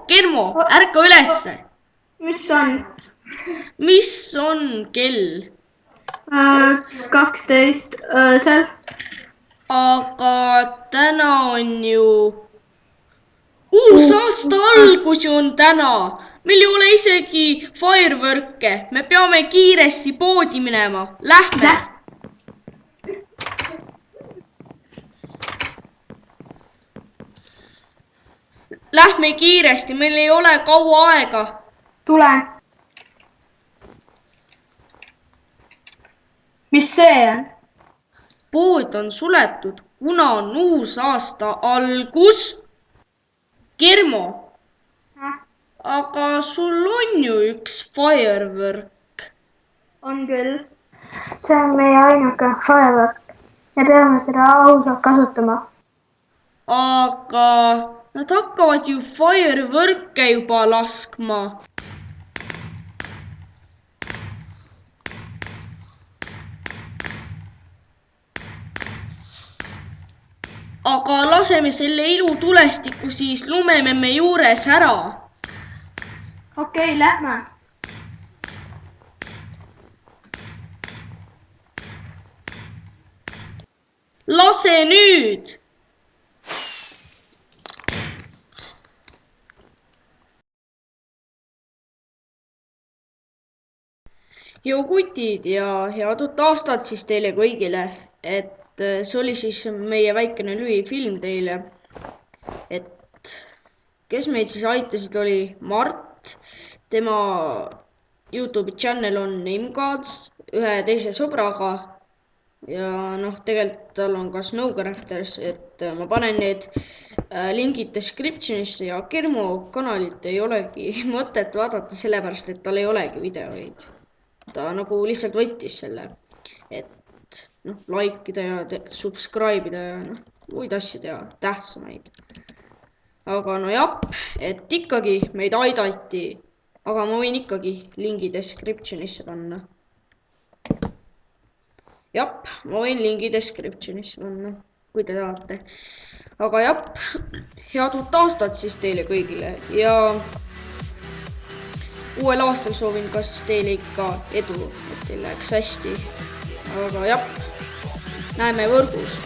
Kermo, ärka ülesse. Mis on? Mis on kell? 12 öösel. Aga täna on ju uusaasta algus on täna. Meil ei ole isegi firework'e. Me peame kiiresti poodi minema. Lähme. Lähme kiiresti, meil ei ole kaua aega. Tulen. Mis see on? Pood on suletud, kuna on uusaasta algus. Kermo, aga sul on ju üks firework. On küll. See on meie ainuke firework. Me peame seda ausalt kasutama. Aga nad hakkavad ju firework'e juba laskma. Aga laseme selle ilutulestiku siis lumememme juures ära. Okei, lähme. Lase nüüd! Joo kutid ja head uut aastat siis teile kõigile, et see oli siis meie väikene lühifilm teile, et kes meid siis aitasid, oli Mart, tema YouTube'i channel on NameGods ühe teise sõbraga ja noh, tegelikult tal on ka Snowcrafters, et ma panen need lingid descriptionisse ja Kermo kanalit ei olegi mõtet vaadata, sellepärast et tal ei olegi videoid. Ta nagu lihtsalt võttis selle, et noh, likeida ja subscribe ida ja noh, muid asju teha, tähtsamaid. Aga no jah, et ikkagi meid aidati, aga ma võin ikkagi lingi descriptionisse panna. Jah, ma võin lingi descriptionisse panna, kui te tahate. Aga jah, head uut aastat siis teile kõigile ja uuel aastal soovin ka siis teile ikka edu, et teil läheks hästi. Aga jah, näeme võrgus.